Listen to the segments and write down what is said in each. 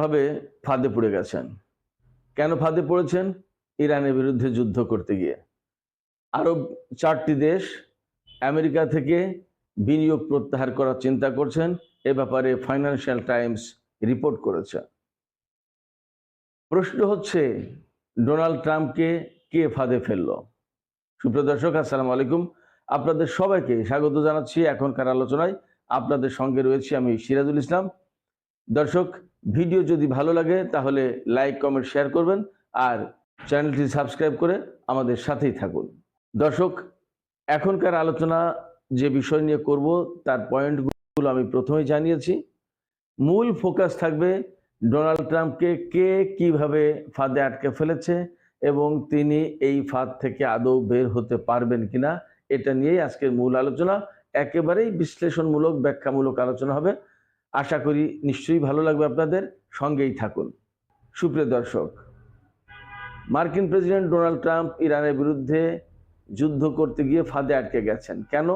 ভাবে ফাঁদে পড়ে গেছেন। কেন ফাঁদে পড়েছেন? ইরানের বিরুদ্ধে যুদ্ধ করতে গিয়ে আরব 4টি দেশ আমেরিকা থেকে বিনিয়োগ প্রত্যাহার করার চিন্তা করছেন। এ ব্যাপারে ফাইন্যান্সিয়াল টাইমস রিপোর্ট করেছে। প্রশ্ন হচ্ছে, ডোনাল্ড ট্রাম্পকে কে ফাঁদে ফেললো? সুপ্রিয় দর্শক, আসসালামু আলাইকুম। আপনাদের সবাইকে স্বাগত জানাচ্ছি এখনকার আলোচনায়। আপনাদের সঙ্গে রয়েছি আমি সিরাজুল ইসলাম। দর্শক, ভিডিও যদি ভালো লাগে তাহলে লাইক, কমেন্ট, শেয়ার করবেন আর চ্যানেলটি সাবস্ক্রাইব করে আমাদের সাথেই থাকুন। দর্শক, এখনকার আলোচনা যে বিষয় নিয়ে করব তার পয়েন্টগুলো আমি প্রথমেই জানিয়েছি। মূল ফোকাস থাকবে ডোনাল্ড ট্রাম্পকে কে কিভাবে ফাঁদে আটকে ফেলেছে এবং তিনি এই ফাঁদ থেকে আদৌ বের হতে পারবেন কিনা, এটা নিয়েই আজকের মূল আলোচনা। একেবারেই বিশ্লেষণমূলক, ব্যাখ্যামূলক আলোচনা হবে। আশা করি নিশ্চয়ই ভালো লাগবে আপনাদের, সঙ্গেই থাকুন। সুপ্রিয় দর্শক, মার্কিন প্রেসিডেন্ট ডোনাল্ড ট্রাম্প ইরানের বিরুদ্ধে যুদ্ধ করতে গিয়ে ফাঁদে আটকে গেছেন। কেন?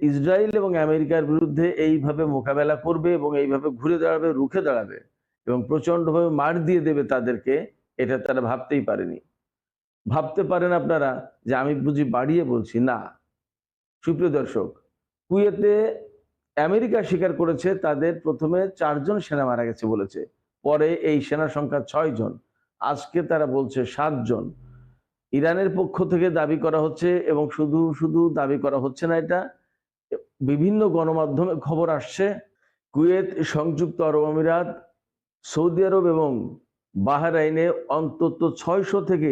ইসরায়েল এবং আমেরিকার বিরুদ্ধে এইভাবে মোকাবেলা করবে এবং এইভাবে ঘুরে দাঁড়াবে, রুখে দাঁড়াবে এবং প্রচন্ডভাবে মার দিয়ে দেবে তাদেরকে, এটা তারা ভাবতেই পারেনি। ভাবতে পারেন আপনারা যে আমি বুঝি বাড়িয়ে বলছি? না। সুপ্রিয় দর্শক, কুয়েতে আমেরিকা স্বীকার করেছে তাদের প্রথমে 4 জন সেনা মারা গেছে বলেছে, পরে এই সেনা সংখ্যা 6 জন, আজকে তারা বলছে 7 জন। ইরানের পক্ষ থেকে দাবি করা হচ্ছে, এবং শুধু শুধু দাবি করা হচ্ছে না, এটা বিভিন্ন গণমাধ্যমে খবর আসছে। কুয়েত, সংযুক্ত আরব আমিরাত, সৌদি আরব এবং বাহরাইনে অন্তত 600 থেকে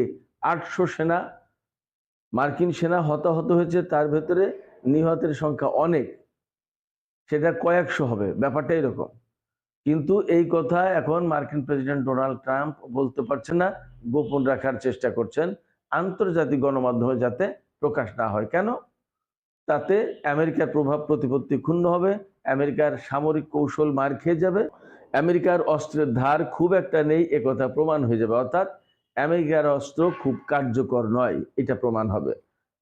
800 সেনা, মার্কিন সেনা হতাহত হয়েছে। তার ভেতরে নিহতের সংখ্যা অনেক, সেটা কয়েকশো হবে, ব্যাপারটা এরকম। কিন্তু এই কথা এখন মার্কিন প্রেসিডেন্ট ডোনাল্ড ট্রাম্প বলতে পারছেন না, গোপন রাখার চেষ্টা করছেন আন্তর্জাতিক গণমাধ্যমে যাতে প্রকাশ না হয়। কেন? তাতে আমেরিকার প্রভাব প্রতিপত্তি ক্ষুণ্ণ হবে, আমেরিকার সামরিক কৌশল মার খেয়ে যাবে, আমেরিকার অস্ত্রের ধার খুব একটা নেই একথা প্রমাণ হয়ে যাবে। অর্থাৎ আমেরিকার অস্ত্র খুব কার্যকর নয়, এটা প্রমাণ হবে।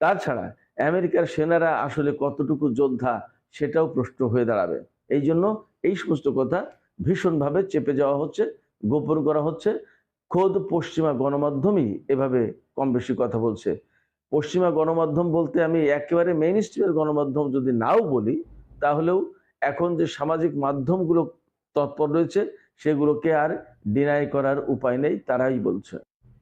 তাছাড়া আমেরিকার সেনারা আসলে কতটুকু যোদ্ধা সেটাও প্রশ্ন হয়ে দাঁড়াবে। এই জন্য এই সমস্ত কথা ভীষণভাবে চেপে যাওয়া হচ্ছে, গোপন করা হচ্ছে। খোদ পশ্চিমা গণমাধ্যমই এভাবে কম বেশি কথা বলছে। পশ্চিমা গণমাধ্যম বলতে আমি একেবারে মেইন স্ট্রিমের গণমাধ্যম যদি নাও বলি, তাহলেও এখন যে সামাজিক মাধ্যমগুলো তৎপর রয়েছে সেগুলোকে আর ডিনাই করার উপায় নেই, তারাই বলছে।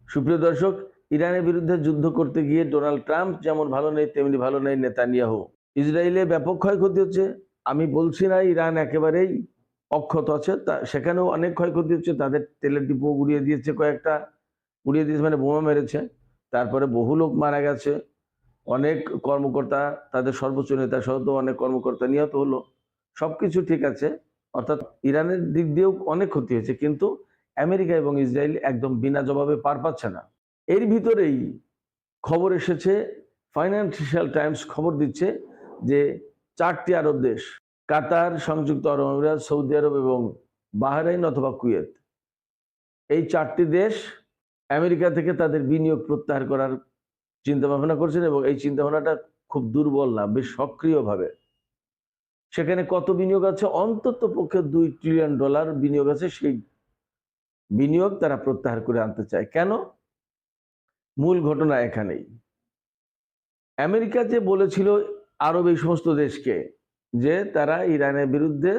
সুপ্রিয় দর্শক, ইরানের বিরুদ্ধে যুদ্ধ করতে গিয়ে ডোনাল্ড ট্রাম্প যেমন ভালো নেই, তেমনি ভালো নেই নেতানিয়াহু। ইসরায়েলে ব্যাপক ক্ষয়ক্ষতি হচ্ছে। আমি বলছি না ইরান একেবারেই অক্ষত আছে, সেখানেও অনেক ক্ষয়ক্ষতি হচ্ছে। তাদের তেলের ডিপো উড়িয়ে দিয়েছে, কয়েকটা উড়িয়ে দিয়েছে মানে বোমা মেরেছে। তারপরে বহু লোক মারা গেছে, অনেক কর্মকর্তা, তাদের সর্বোচ্চ নেতা সহ অনেক কর্মকর্তা নিহত হলো। সবকিছু ঠিক আছে, অর্থাৎ ইরানের দিক দিয়েও অনেক ক্ষতি হয়েছে, কিন্তু আমেরিকা এবং ইসরায়েল একদম বিনা জবাবে পার পাচ্ছে না। এর ভিতরেই খবর এসেছে, ফাইন্যান্সিয়াল টাইমস খবর দিচ্ছে যে 4টি আরব দেশ, কাতার, সংযুক্ত আরব আমিরাত, সৌদি আরব এবং বাহরাইন অথবা কুয়েত, এই 4টি দেশ আমেরিকা থেকে তাদের বিনিয়োগ প্রত্যাহার করার চিন্তা ভাবনা করছেন, এবং এই চিন্তা ভাবনাটা খুব দুর্বল না, বেশ সক্রিয়ভাবে। সেখানে কত বিনিয়োগ আছে? অন্তত পক্ষে $2 ট্রিলিয়ন বিনিয়োগ আছে। সেই বিনিয়োগ তারা প্রত্যাহার করে আনতে চায়। কেন? মূল ঘটনা এখানেই। আমেরিকা যে বলেছিল আরব এই সমস্ত দেশকে যে তারা ইরানের বিরুদ্ধে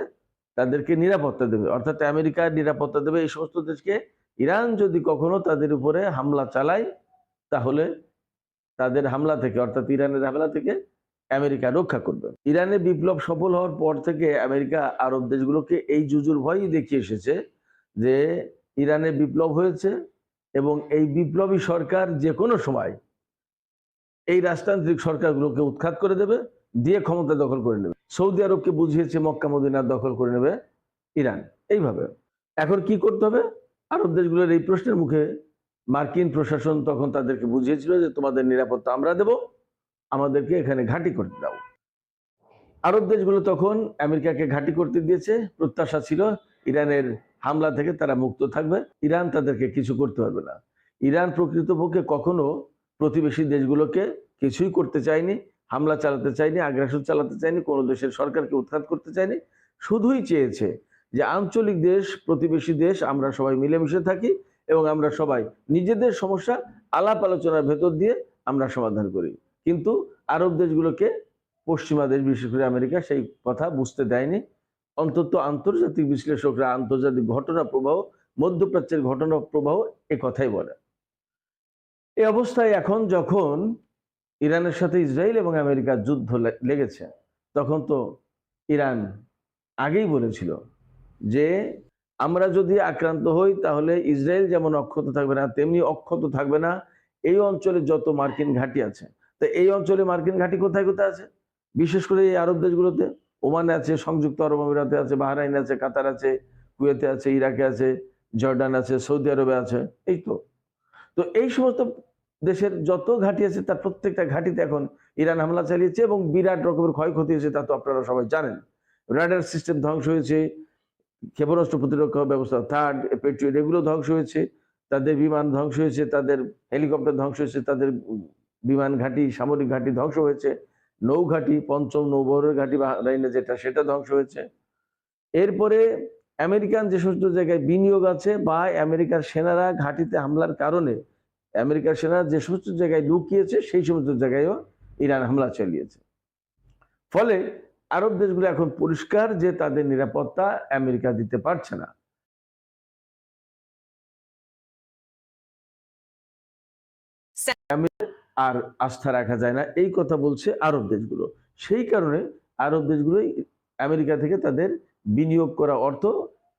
তাদেরকে নিরাপত্তা দেবে, অর্থাৎ আমেরিকা নিরাপত্তা দেবে এই সমস্ত দেশকে। ইরান যদি কখনো তাদের উপরে হামলা চালায়, তাহলে তাদের হামলা থেকে, অর্থাৎ ইরানের হামলা থেকে আমেরিকা রক্ষা করবে। ইরানের বিপ্লব সফল হওয়ার পর থেকে আমেরিকা আরব দেশগুলোকে এই জুজুর ভয়ই দেখিয়ে এসেছে যে ইরানের বিপ্লব হয়েছে এবং এই বিপ্লবী সরকার যে কোনো সময় এই রাজতান্ত্রিক সরকারগুলোকে উৎখাত করে দেবে, দিয়ে ক্ষমতা দখল করে নেবে। সৌদি আরবকে বুঝিয়েছে মক্কা মদিনার দখল করে নেবে ইরান। এইভাবে এখন কি করতে হবে? আরব দেশগুলোর এই প্রশ্নের মুখে মার্কিন প্রশাসন তখন তাদেরকে বুঝিয়েছিল যে তোমাদের নিরাপত্তা আমরা দেব, আমাদেরকে এখানে ঘাঁটি করতে দাও। আরব দেশগুলো তখন আমেরিকাকে ঘাঁটি করতে দিয়েছে, প্রত্যাশা ছিল ইরানের হামলা থেকে তারা মুক্ত থাকবে, ইরান তাদেরকে কিছু করতে পারবে না। ইরান প্রকৃতপক্ষে কখনো প্রতিবেশী দেশগুলোকে কিছুই করতে চায়নি, হামলা চালাতে চায়নি, আগ্রাসন চালাতে চায়নি, কোনো দেশের সরকারকে উৎখাত করতে চায়নি। শুধুই চেয়েছে যে আঞ্চলিক দেশ, প্রতিবেশী দেশ আমরা সবাই মিলেমিশে থাকি এবং আমরা সবাই নিজেদের সমস্যা আলাপ আলোচনার ভেতর দিয়ে আমরা সমাধান করি। কিন্তু আরব দেশগুলোকে পশ্চিমা দেশ, বিশেষ করে আমেরিকা, সেই কথা বুঝতে দেয়নি। অন্তত আন্তর্জাতিক বিশ্লেষকরা আন্তর্জাতিক ঘটনা প্রবাহ, মধ্যপ্রাচ্যের ঘটনা প্রবাহ এ কথাই বলে। এই অবস্থায় এখন যখন ইরানের সাথে ইসরায়েল এবং আমেরিকার যুদ্ধ লেগেছে, তখন তো ইরান আগেই বলেছিল যে আমরা যদি আক্রান্ত হই তাহলে ইসরায়েল যেমন অক্ষত থাকবে না, তেমনি অক্ষত থাকবে না এই অঞ্চলে যত মার্কিন ঘাঁটি আছে। তো এই অঞ্চলে মার্কিন ঘাঁটি কোথায় কোথায় আছে? বিশেষ করে এই আরব দেশগুলোতে, ওমানে আছে, সংযুক্ত আরব আমিরাতে আছে, বাহরাইন আছে, কাতার আছে, কুয়েতে আছে, ইরাকে আছে, জর্ডান আছে, সৌদি আরবে আছে। এই তো তো এই সমস্ত দেশের যত ঘাঁটি আছে তার প্রত্যেকটা ঘাঁটিতে এখন ইরান হামলা চালিয়েছে এবং বিরাট রকমের ক্ষয়ক্ষতি হয়েছে, তা তো আপনারা সবাই জানেন। রাডার সিস্টেম ধ্বংস হয়েছে, ক্ষেপণাস্ত্র প্রতিরক্ষা ব্যবস্থা থার্ড, পেট্রিয়ট, এগুলো ধ্বংস হয়েছে, তাদের বিমান ধ্বংস হয়েছে, তাদের হেলিকপ্টার ধ্বংস হয়েছে, তাদের বিমান ঘাঁটি, সামরিক ঘাঁটি ধ্বংস হয়েছে, নৌ ঘাঁটি, পঞ্চম নৌবহরের ঘাঁটি বাহরাইনে যেটা, সেটা ধ্বংস হয়েছে। এরপরে আমেরিকান যে সমস্ত জায়গায় বিনিয়োগ আছে বা আমেরিকার সেনারা ঘাঁটিতে হামলার কারণে আমেরিকার সেনারা যে সমস্ত জায়গায় লুকিয়েছে সেই সমস্ত জায়গায়ও ইরান হামলা চালিয়েছে। ফলে আরব দেশগুলো এখন পরিষ্কার যে তাদের নিরাপত্তা আমেরিকা দিতে পারছে না। আর আস্থা রাখা যায় না, এই কথা বলছে আরব দেশগুলো। সেই কারণে আরব দেশগুলোই আমেরিকা থেকে তাদের বিনিয়োগ করা অর্থ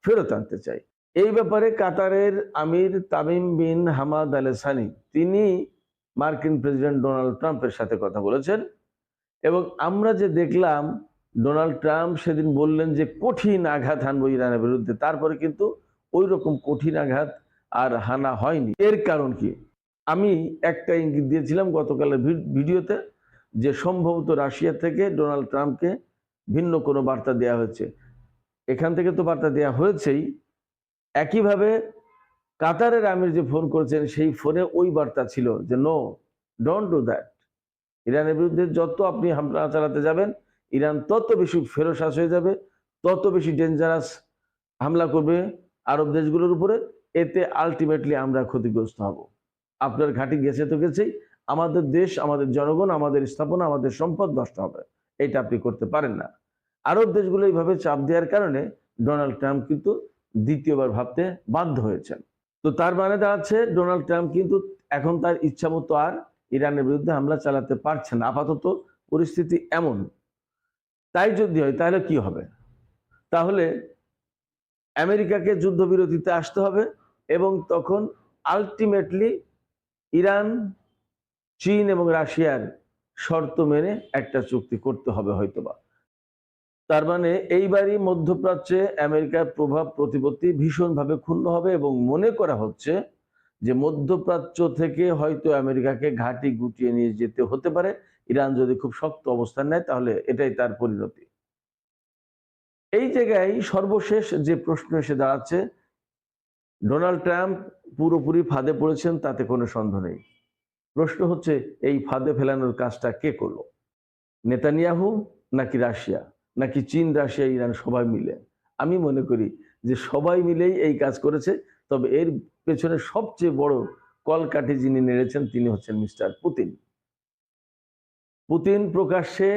ফেরত আনতে চায়। এই ব্যাপারে কাতারের emir Tamim bin Hamad Al Thani তিনি মার্কিন প্রেসিডেন্ট ডোনাল্ড ট্রাম্পের সাথে কথা বলেছেন এবং আমরা যে দেখলাম ডোনাল্ড ট্রাম্প সেদিন বললেন যে কঠিন আঘাত হানবো ইরানের বিরুদ্ধে, তারপরে কিন্তু ওই রকম কঠিন আঘাত আর হানা হয়নি। এর কারণ কি? আমি একটা ইঙ্গিত দিয়েছিলাম গতকালের ভিডিওতে যে সম্ভবত রাশিয়া থেকে ডোনাল্ড ট্রাম্পকে ভিন্ন কোনো বার্তা দেওয়া হয়েছে। এখান থেকে তো বার্তা দেওয়া হয়েছেই, একইভাবে কাতারের আমির যে ফোন করেছেন সেই ফোনে ওই বার্তা ছিল যে নো, ডোন্ট ডু দ্যাট। ইরানের বিরুদ্ধে যত আপনি হামলা চালাতে যাবেন ইরান তত বেশি ফেরোসাস হয়ে যাবে, তত বেশি ডেঞ্জারাস হামলা করবে আরব দেশগুলোর উপরে, এতে আলটিমেটলি আমরা ক্ষতিগ্রস্ত হব। আপনার ঘাঁটি গেছে তো গেছেই, আমাদের দেশ, আমাদের জনগণ, আমাদের স্থাপনা, আমাদের সম্পদ নষ্ট হবে, এটা আপনি করতে পারেন না। আরব দেশগুলো এইভাবে চাপ দেওয়ার কারণে ডোনাল্ড ট্রাম্প কিন্তু দ্বিতীয়বার ভাবতে বাধ্য হয়েছেন। তো তার মানে দাঁড়াচ্ছে ডোনাল্ড ট্রাম্প কিন্তু এখন তার ইচ্ছা মতো আর ইরানের বিরুদ্ধে হামলা চালাতে পারছে না। আপাতত পরিস্থিতি এমন। তাই যদি হয় তাহলে কি হবে? তাহলে আমেরিকাকে যুদ্ধবিরতিতে আসতে হবে এবং তখন আলটিমেটলি ইরান, চীন এবং রাশিয়ার শর্ত মেনে একটা চুক্তি করতে হবে হয়তোবা। তার মানে এইবারই মধ্যপ্রাচ্যে আমেরিকার প্রভাব প্রতিপত্তি ভীষণভাবে ক্ষুণ্ণ হবে এবং মনে করা হচ্ছে যে মধ্যপ্রাচ্য থেকে হয়তো আমেরিকাকে ঘাঁটি গুটিয়ে নিয়ে যেতে হতে পারে। ইরান যদি খুব শক্ত অবস্থান নেয় তাহলে এটাই তার পরিণতি। এই জায়গায় সর্বশেষ যে প্রশ্ন এসে দাঁড়াচ্ছে, ডোনাল্ড ট্রাম্প পুরোপুরি ফাঁদে পড়েছেন তাতে কোনো সন্দেহ নেই। প্রশ্ন হচ্ছে এই ফাঁদে ফেলানোর কাজটা কে করলো? নেতানিয়াহু নাকি রাশিয়া, নাকি চীন, রাশিয়া, ইরান সবাই মিলে? আমি মনে করি যে সবাই মিলেই এই কাজ করেছে। তবে এর পেছনে সবচেয়ে বড় কলকাঠি যিনি নেড়েছেন তিনি হচ্ছেন মিস্টার পুতিন। পুতিন প্রকাশ্যে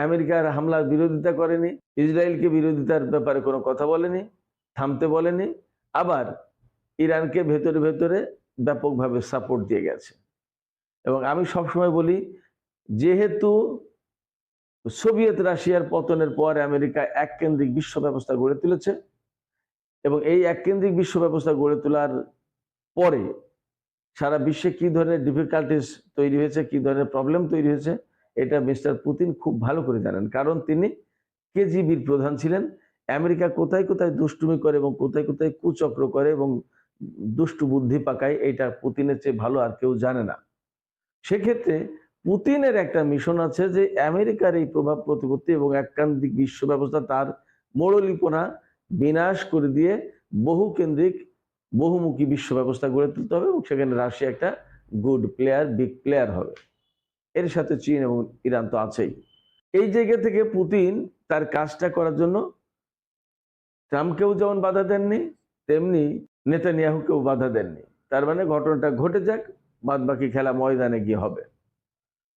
আমেরিকার হামলার বিরোধিতা করেনি, ইসরায়েলকে বিরোধিতার ব্যাপারে কোনো কথা বলেনি, থামতে বলেনি, আবার ইরানকে ভেতরে ভেতরে ব্যাপকভাবে সাপোর্ট দিয়ে গেছে। এবং আমি সবসময় বলি, যেহেতু সোভিয়েত রাশিয়ার পতনের পর আমেরিকা এককেন্দ্রিক বিশ্ব ব্যবস্থা গড়ে তুলেছে এবং এই এককেন্দ্রিক বিশ্ব ব্যবস্থা গড়ে তোলার পরে সারা বিশ্বে কি ধরনের ডিফিকাল্টিস তৈরি হয়েছে, কি ধরনের প্রবলেম তৈরি হয়েছে, এটা মিস্টার পুতিন খুব ভালো করে জানেন। কারণ তিনি কেজিবির প্রধান ছিলেন। আমেরিকা কোথায় কোথায় দুষ্টুমি করে এবং কোথায় কোথায় কুচক্র করে এবং দুষ্টু বুদ্ধি পাকায়, এটা পুতিনের চেয়ে ভালো আর কেউ জানে না। সেক্ষেত্রে পুতিনের একটা মিশন আছে যে আমেরিকার এই প্রভাব প্রতিপত্তি এবং এককেন্দ্রিক বিশ্ব ব্যবস্থা তার মোড়লিপনা বিনাশ করে দিয়ে বহুকেন্দ্রিক বহুমুখী বিশ্ব ব্যবস্থা গড়ে তুলতে হবে এবং সেখানে রাশিয়া একটা গুড প্লেয়ার, বিগ প্লেয়ার হবে। এর সাথে চীন এবং ইরান তো আছেই। এই জায়গা থেকে পুতিন তার কাজটা করার জন্য ট্রাম্পকেও যেমন বাধা দেননি, তেমনি নেতানিয়াহুকেও বাধা দেননি। তার মানে ঘটনাটা ঘটে যাক, বাদবাকি খেলা ময়দানে গিয়ে হবে।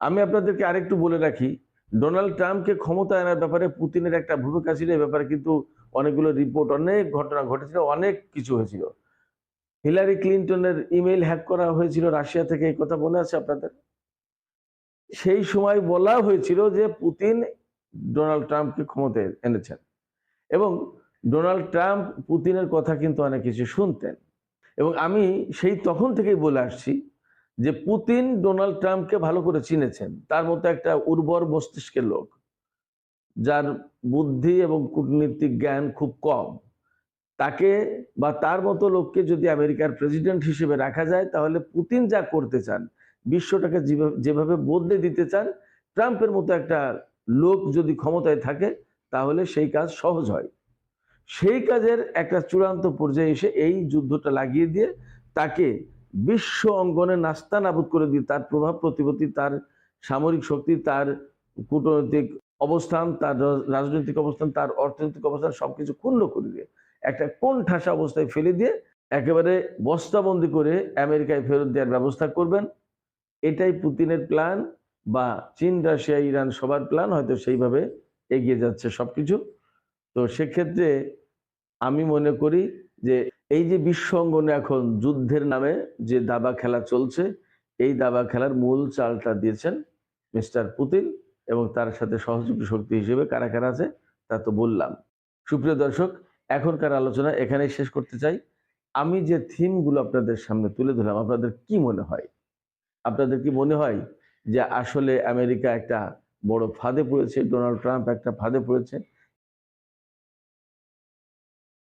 আমি আপনাদেরকে আরেকটু বলে রাখি, ডোনাল্ড ট্রাম্পকে ক্ষমতায় আনার ব্যাপারে পুতিনের একটা ভূমিকা ছিল। এ ব্যাপারে কিন্তু অনেকগুলো রিপোর্ট, অনেক ঘটনা ঘটেছিল, অনেক কিছু হয়েছিল। হিলারি ক্লিনটনের ইমেইল হ্যাক করা হয়েছিল রাশিয়া থেকে, এই কথা মনে আছে আপনাদের? সেই সময় বলা হয়েছিল যে পুতিন ডোনাল্ড ট্রাম্পকে ক্ষমতায় এনেছেন, এবং ডোনাল্ড ট্রাম্প পুতিনের কথা কিন্তু অনেক কিছু শুনতেন। এবং আমি সেই তখন থেকেই বলে আসছি যে পুতিন ডোনাল্ড ট্রাম্পকে ভালো করে চিনেছেন। তার মতো একটা উর্বর মস্তিষ্কের লোক, যার বুদ্ধি এবং কূটনীতিক জ্ঞান খুব কম, তাকে বা তার মতো লোককে যদি আমেরিকার প্রেসিডেন্ট হিসেবে রাখা যায়, তাহলে পুতিন যা করতে চান, বিশ্বটাকে যেভাবে বদলে দিতে চান, ট্রাম্পের মতো একটা লোক যদি ক্ষমতায় থাকে, তাহলে সেই কাজ সহজ হয়। সেই কাজের একটা চূড়ান্ত পর্যায়ে এসে এই যুদ্ধটা লাগিয়ে দিয়ে তাকে বিশ্ব অঙ্গনে নাস্তানাবুদ করে দিয়ে, তার প্রভাব প্রতিপত্তি, তার সামরিক শক্তি, তার কূটনৈতিক অবস্থান, তার রাজনৈতিক অবস্থান, তার অর্থনৈতিক অবস্থান সবকিছু ক্ষুণ্ণ করে দিয়ে একটা কোণঠাসা অবস্থায় ফেলে দিয়ে একেবারে বস্তাবন্দি করে আমেরিকায় ফেরত দেওয়ার ব্যবস্থা করবেন। এটাই পুতিনের প্ল্যান, বা চীন, রাশিয়া, ইরান সবার প্ল্যান। হয়তো সেইভাবে এগিয়ে যাচ্ছে সবকিছু। তো সেক্ষেত্রে আমি মনে করি যে এই যে বিশ্ব অঙ্গনে এখন যুদ্ধের নামে যে দাবা খেলা চলছে, এই দাবা খেলার মূল চালটা দিয়েছেন মিস্টার পুতিন, এবং তার সাথে সহযোগী শক্তি হিসেবে কারা কারা আছে তা তো বললাম। সুপ্রিয় দর্শক, এখনকার আলোচনা এখানেই শেষ করতে চাই। আমি যে থিমগুলো আপনাদের সামনে তুলে ধরলাম, আপনাদের কি মনে হয়? আপনাদের কি মনে হয় যে আসলে আমেরিকা একটা বড় ফাঁদে পড়েছে, ডোনাল্ড ট্রাম্প একটা ফাঁদে পড়েছে?